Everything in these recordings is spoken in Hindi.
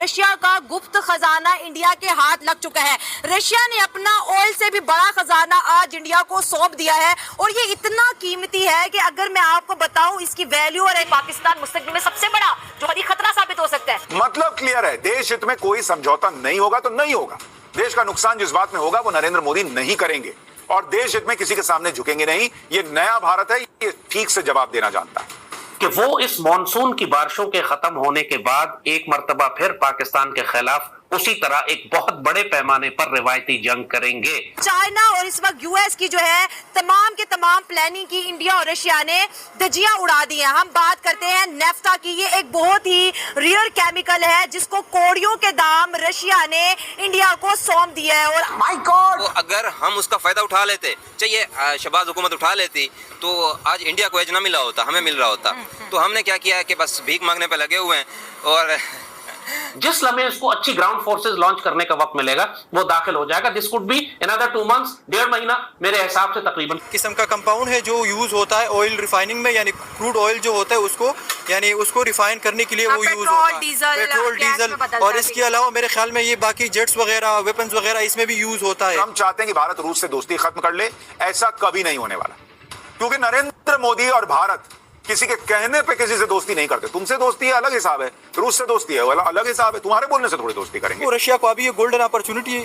रशिया का गुप्त खजाना इंडिया के हाथ लग चुका है। रशिया ने अपना ऑयल से भी बड़ा खजाना आज इंडिया को सौंप दिया है और ये इतना कीमती है कि अगर मैं आपको बताऊं इसकी वैल्यू और पाकिस्तान मुस्तकबिल में सबसे बड़ा जो बड़ी खतरा साबित हो सकता है। मतलब क्लियर है, देश हित में कोई समझौता नहीं होगा तो नहीं होगा। देश का नुकसान जिस बात में होगा वो नरेंद्र मोदी नहीं करेंगे और देश हित में किसी के सामने झुकेंगे नहीं। ये नया भारत है, ये ठीक से जवाब देना जानता है कि वो इस मॉनसून की बारिशों के खत्म होने के बाद एक मर्तबा फिर पाकिस्तान के खिलाफ उसी तरह एक बहुत बड़े पैमाने पर रिवायती जंग करेंगे। चाइना और इस वक्त यूएस की जो है तमाम के तमाम प्लानिंग की इंडिया और रशिया ने धज्जियां उड़ा दी हैं। हम बात करते हैं नेफ्टा की। ये एक बहुत ही रेयर केमिकल है जिसको कौड़ियों के दाम रशिया ने इंडिया को सौंप दिया है। और माय गॉड, तो अगर हम उसका फायदा उठा लेते, चाहिए शहबाज हुकूमत उठा लेती तो आज इंडिया को एज ना मिला होता, हमें मिल रहा होता। तो हमने क्या किया है कि बस भीख मांगने पे लगे हुए हैं और जिस लम्हे उसको अच्छी ग्राउंड फोर्सेस लॉन्च करने का वक्त मिलेगा वो दाखिल हो जाएगा। This could be another 2 months, 1.5 महीना मेरे हिसाब से तकरीबन। किस्म का कंपाउंड है जो यूज होता है ऑयल रिफाइनिंग में, यानी क्रूड ऑयल जो होता है उसको यानी उसको रिफाइन करने के लिए वो यूज होता है, पेट्रोल डीजल। और इसके अलावा मेरे ख्याल में ये बाकी जेट्स वगैरह वेपन्स वगैरह इसमें भी यूज होता है। हम चाहते हैं कि भारत रूस से दोस्ती खत्म कर ले, ऐसा कभी नहीं होने वाला क्योंकि नरेंद्र मोदी और भारत किसी के कहने पे किसी से दोस्ती नहीं करते। तुमसे दोस्ती है अलग हिसाब है, रूस से दोस्ती है अलग हिसाब है, तुम्हारे बोलने से थोड़ी दोस्ती करेंगे। तो रशिया को अभी ये गोल्डन अपॉर्चुनिटी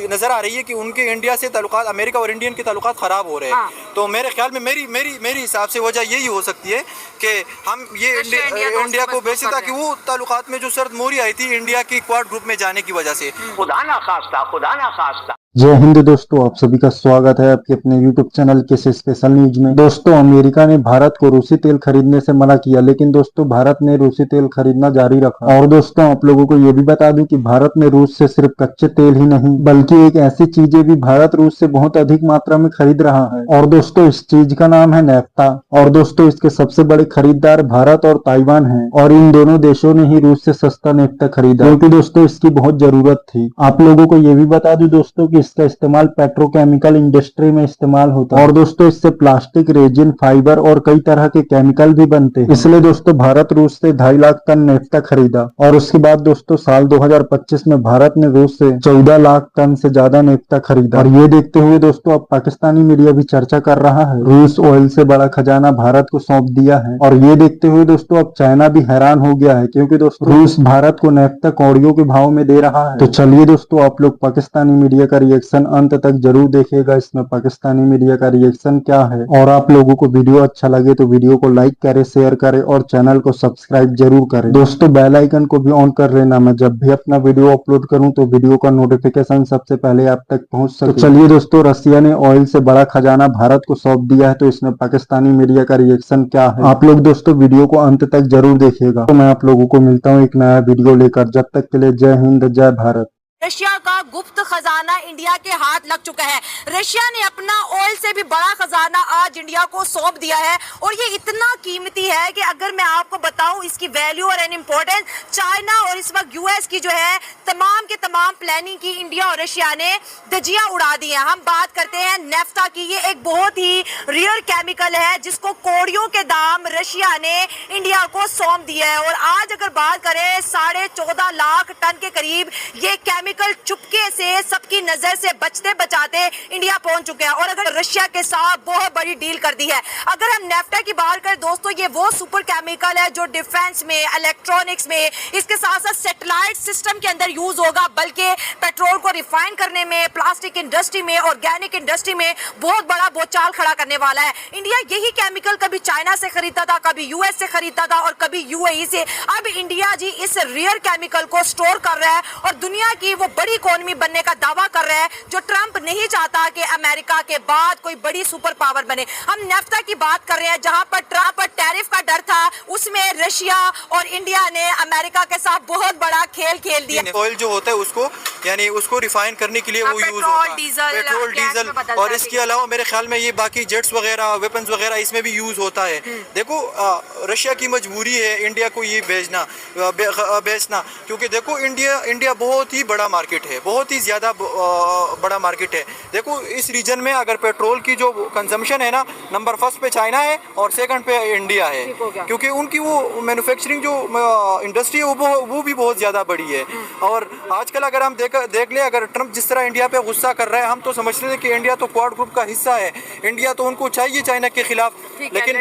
नजर आ रही है कि उनके इंडिया से ताल्लुकात, अमेरिका और इंडियन के ताल्लुकात खराब हो रहे हैं। तो मेरे ख्याल में मेरी हिसाब से वजह यही हो सकती है कि हम ये इंडिया को बेचे ताकि वो ताल्लुकात में जो सर्द मोरी आई थी इंडिया की क्वाड ग्रुप में जाने की वजह से। खुदा ना खास्ता। जय हिंद दोस्तों, आप सभी का स्वागत है आपके अपने YouTube चैनल के स्पेशल न्यूज में। दोस्तों, अमेरिका ने भारत को रूसी तेल खरीदने से मना किया, लेकिन दोस्तों भारत ने रूसी तेल खरीदना जारी रखा। और दोस्तों आप लोगों को ये भी बता दूं कि भारत ने रूस से सिर्फ कच्चे तेल ही नहीं बल्कि एक ऐसी चीजें भी भारत रूस से बहुत अधिक मात्रा में खरीद रहा है। और दोस्तों इस चीज का नाम है नेफ्टा। और दोस्तों इसके सबसे बड़े खरीदार भारत और ताइवान है और इन दोनों देशों ने ही रूस से सस्ता नेफ्टा खरीदा क्योंकि दोस्तों इसकी बहुत जरूरत थी। आप लोगों को ये भी बता दूं दोस्तों की इसका इस्तेमाल पेट्रोकेमिकल इंडस्ट्री में इस्तेमाल होता है और दोस्तों इससे प्लास्टिक, रेजिन, फाइबर और कई तरह के केमिकल भी बनते हैं। इसलिए दोस्तों भारत रूस से 2.5 लाख टन नेफ्टा खरीदा और उसके बाद दोस्तों साल 2025 में भारत ने रूस से 14 लाख टन से ज्यादा नेफ्टा खरीदा। और ये देखते हुए दोस्तों अब पाकिस्तानी मीडिया भी चर्चा कर रहा है रूस ऑयल से बड़ा खजाना भारत को सौंप दिया है। और ये देखते हुए दोस्तों अब चाइना भी हैरान हो गया है क्योंकि दोस्तों रूस भारत को नेफ्टा कौड़ियों के भाव में दे रहा है। तो चलिए दोस्तों आप लोग पाकिस्तानी मीडिया का रिएक्शन अंत तक जरूर देखिएगा, इसमें पाकिस्तानी मीडिया का रिएक्शन क्या है। और आप लोगों को वीडियो अच्छा लगे तो वीडियो को लाइक करें, शेयर करें और चैनल को सब्सक्राइब जरूर करें। दोस्तों बेल आइकन को भी ऑन कर लेना, मैं जब भी अपना वीडियो अपलोड करूं तो वीडियो का नोटिफिकेशन सबसे पहले आप तक पहुंच सके। तो चलिए दोस्तों, रशिया ने ऑयल से बड़ा खजाना भारत को सौंप दिया है, तो इसमें पाकिस्तानी मीडिया का रिएक्शन क्या है आप लोग दोस्तों वीडियो को अंत तक जरूर देखिएगा। तो मैं आप लोगों को मिलता हूँ एक नया वीडियो लेकर, जब तक के लिए जय हिंद, जय भारत। रशिया का गुप्त खजाना इंडिया के हाथ लग चुका है। रशिया ने अपना ऑयल से भी बड़ा खजाना आज इंडिया को सौंप दिया है और ये इतना कीमती है कि अगर मैं आपको बताऊं इसकी वैल्यू और इम्पोर्टेंस, चाइना और इस वक्त यूएस की जो है तमाम के तमाम प्लानिंग की इंडिया और रशिया ने धज्जियां उड़ा दी हैं। हम बात करते हैं नेफ्टा की। ये एक बहुत ही रेयर केमिकल है जिसको कौड़ियों के दाम रशिया ने इंडिया को सौंप दिया है। और आज अगर बात करें 14.5 लाख टन के करीब ये केमिकल चुपके से सबकी नजर से बचते बचाते इंडिया पहुंच चुके हैं और अगर रशिया के साथ बहुत बड़ी डील कर दी है। अगर हम नेफ्टा की बात करें दोस्तों, ये वो सुपर केमिकल है जो डिफेंस में, इलेक्ट्रॉनिक्स में, इसके साथ साथ सैटेलाइट सिस्टम के अंदर यूज होगा, बल्कि पेट्रोल को रिफाइन करने में, प्लास्टिक इंडस्ट्री में, ऑर्गेनिक इंडस्ट्री में बहुत बड़ा बोलचाल खड़ा करने वाला है। इंडिया यही केमिकल कभी चाइना से खरीदता था, कभी यूएस से खरीदता था और कभी यूएई से। अब इंडिया जी इस रेयर केमिकल को स्टोर कर रहा है और दुनिया की बड़ी इकोनॉमी बनने का दावा कर रहा है जो ट्रंप नहीं चाहता कि अमेरिका के बाद कोई बड़ी सुपर पावर बने। हम नेफ्टा की बात कर रहे हैं जहां पर ट्रंप पर टैरिफ का डर था, उसमें रशिया और इंडिया ने अमेरिका के साथ बहुत बड़ा खेल खेल दिया। ऑयल जो होता है उसको यानी उसको रिफाइन करने के लिए वो यूज होता है, पेट्रोल डीजल। और इसके अलावा मेरे ख्याल में ये बाकी जेट्स वगैरह, वेपन्स वगैरह इसमें भी यूज होता है। देखो रशिया की मजबूरी है इंडिया को ये बेचना क्योंकि देखो इंडिया बहुत ही बड़ा मार्केट है, बहुत ही ज़्यादा बड़ा मार्केट है। देखो इस रीजन में अगर पेट्रोल की जो कंजम्पशन है ना, नंबर 1 पे चाइना है और 2nd पे इंडिया है क्योंकि उनकी वो मैन्युफैक्चरिंग जो इंडस्ट्री है वो भी बहुत ज़्यादा बढ़ी है। और आजकल अगर हम देख ले, अगर ट्रंप जिस तरह इंडिया पे गुस्सा कर रहा है, हम तो समझते थे कि इंडिया तो क्वाड ग्रुप का हिस्सा है, इंडिया तो उनको चाहिए चाइना के खिलाफ, लेकिन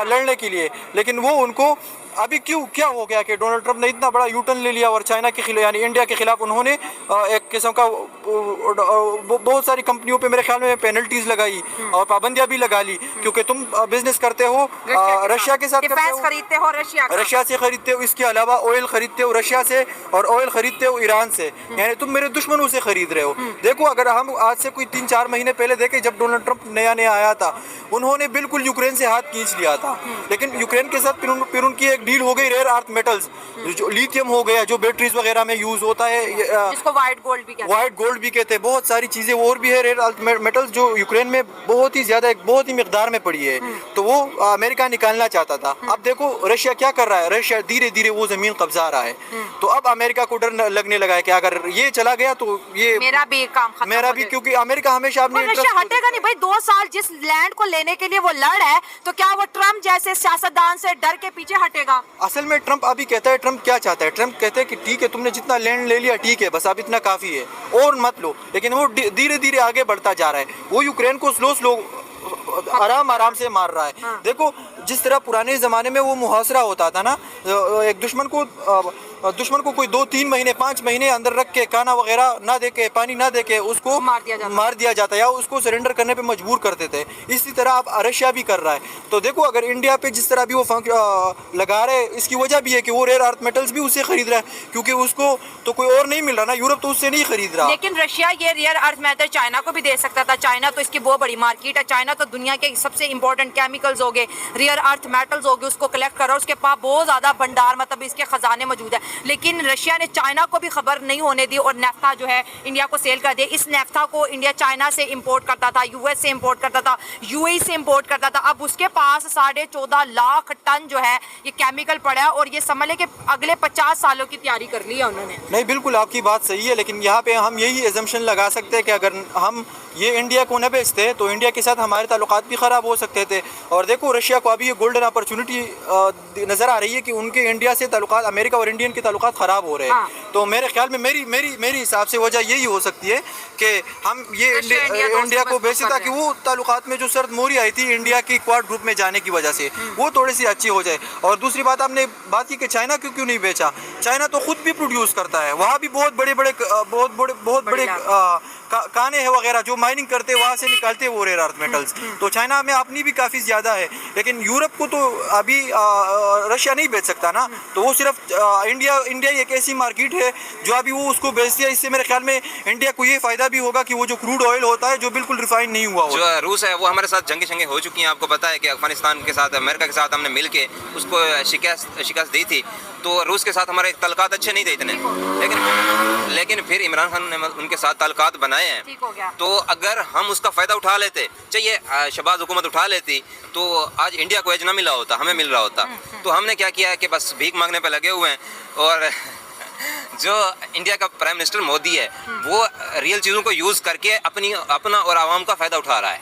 लड़ने के लिए, लेकिन वो उनको अभी क्यों क्या हो गया कि डोनाल्ड ट्रंप ने इतना बड़ा यूटर्न ले लिया और चाइना के खिलाफ यानी इंडिया के खिलाफ उन्होंने एक किस्म का बहुत सारी कंपनियों पे मेरे ख्याल में पेनल्टीज लगाई और पाबंदियां भी लगा ली, क्योंकि तुम बिजनेस करते हो रशिया के साथ, खरीदते हो रशिया से खरीदते हो, इसके अलावा ऑयल खरीदते हो रशिया से और ऑयल खरीदते हो ईरान से, यानी तुम मेरे दुश्मनों से खरीद रहे हो। देखो अगर हम आज से कोई 3-4 महीने पहले देखें, जब डोनाल्ड ट्रंप नया आया था, उन्होंने बिल्कुल यूक्रेन से हाथ खींच लिया था, लेकिन यूक्रेन के साथ फिर उनकी एक डील हो गई रेयर अर्थ मेटल्स, जो लिथियम हो गया, जो बैटरीज वगैरह में यूज होता है, जिसको व्हाइट गोल्ड भी कहते हैं, बहुत सारी चीजें और भी है रेयर अर्थ मेटल्स जो यूक्रेन में बहुत ही ज्यादा बहुत ही मिकदार में पड़ी है, तो वो अमेरिका निकालना चाहता था। अब देखो रशिया क्या कर रहा है, रशिया धीरे धीरे वो जमीन कब्जा रहा है, तो अब अमेरिका को डर लगने लगा है कि अगर ये चला गया तो ये मेरा भी काम खत्म, मेरा भी, क्योंकि अमेरिका हमेशा अपने रशिया हटेगा नहीं भाई। 2 साल जिस लैंड को लेने के लिए वो लड़ है, तो क्या वो ट्रम्प जैसे सियासतदान से डर के पीछे हटेगा? असल में ट्रंप अभी कहता है, ट्रंप क्या चाहता है, ट्रंप कहते हैं कि ठीक है तुमने जितना लैंड ले लिया ठीक है, बस अब इतना काफी है और मत लो, लेकिन वो धीरे धीरे आगे बढ़ता जा रहा है, वो यूक्रेन को स्लो आराम से मार रहा है। हाँ। देखो जिस तरह पुराने ज़माने में वो मुहासरा होता था ना, एक दुश्मन को कोई 2-3 महीने 5 महीने अंदर रख के खाना वगैरह ना दे के, पानी ना दे के उसको मार दिया जाता या उसको सरेंडर करने पे मजबूर करते थे। इसी तरह अब रशिया भी कर रहा है। तो देखो अगर इंडिया पे जिस तरह भी वो लगा रहे, इसकी वजह भी है कि वो रेयर अर्थ मेटल्स भी उससे खरीद रहा है, क्योंकि उसको तो कोई और नहीं मिल रहा ना, यूरोप तो उससे नहीं खरीद रहा। लेकिन रशिया ये रेयर अर्थ मेटल चाइना को भी दे सकता था, चाइना तो इसकी बहुत बड़ी मार्केट है, चाइना तो दुनिया के सबसे इंपॉर्टेंट केमिकल्स हो गए, रेयर अर्थ मेटल्स हो गए, उसको कलेक्ट करो, उसके पास बहुत ज़्यादा भंडार मतलब इसके खजाने मौजूद है। लेकिन रशिया ने चाइना को भी खबर नहीं होने दी और नेफ्ता जो है इंडिया को सेल कर दिया। इस नेफ्ता को इंडिया चाइना से इंपोर्ट करता था, यूएस से इंपोर्ट करता था, यूएई से इंपोर्ट करता था। अब उसके पास 14.5 लाख टन जो है ये केमिकल पड़ा है और ये समझ लें कि अगले 50 सालों की तैयारी कर ली है उन्होंने। नहीं बिल्कुल आपकी बात सही है, लेकिन यहाँ पे हम यही एजम्पशन लगा सकते हैं कि अगर हम ये इंडिया को न बेचते तो इंडिया के साथ हमारे ताल्लुकात भी ख़राब हो सकते थे। और देखो रशिया को अभी ये गोल्डन अपॉर्चुनिटी नज़र आ रही है कि उनके इंडिया से ताल्लुकात, अमेरिका और इंडियन के ताल्लुकात ख़राब हो रहे हैं। हाँ। तो मेरे ख्याल में मेरी हिसाब से वजह यही हो सकती है कि हम ये इंडिया को बेचे ताकि वो ताल्लुकात में जो सर्द मोहरी आई थी इंडिया की क्वाड ग्रुप में जाने की वजह से वो थोड़ी सी अच्छी हो जाए। और दूसरी बात आपने बात की कि चाइना क्यों नहीं बेचा, चाइना तो खुद भी प्रोड्यूस करता है, वहाँ भी बहुत बड़े काने हैं वगैरह जो माइनिंग करते हैं, वहाँ से निकालते हैं वो रेयर अर्थ मेटल्स। तो चाइना में अपनी भी काफ़ी ज़्यादा है, लेकिन यूरोप को तो अभी रशिया नहीं बेच सकता ना, तो वो सिर्फ इंडिया एक ऐसी मार्केट है जो अभी वो उसको बेचती है। इससे मेरे ख्याल में इंडिया को ये फ़ायदा भी होगा कि वो जो क्रूड ऑयल होता है जो बिल्कुल रिफाइन नहीं हुआ हो, जो रूस है वो हमारे साथ जंगे हो चुकी हैं। आपको पता है कि अफगानिस्तान के साथ, अमेरिका के साथ हमने मिल के उसको शिकस्त दी थी, तो रूस के साथ हमारे ताल्लुकात अच्छे नहीं थे इतने, लेकिन फिर इमरान खान ने उनके साथ ताल्लुकात बनाए हैं। तो अगर हम उसका फ़ायदा उठा लेते, चाहिए शहबाज हुकूमत उठा लेती, तो आज इंडिया को एज ना मिला होता, हमें मिल रहा होता। तो हमने क्या किया है कि बस भीख मांगने पे लगे हुए हैं। और जो इंडिया का प्राइम मिनिस्टर मोदी है वो रियल चीज़ों को यूज़ करके अपना और आवाम का फ़ायदा उठा रहा है।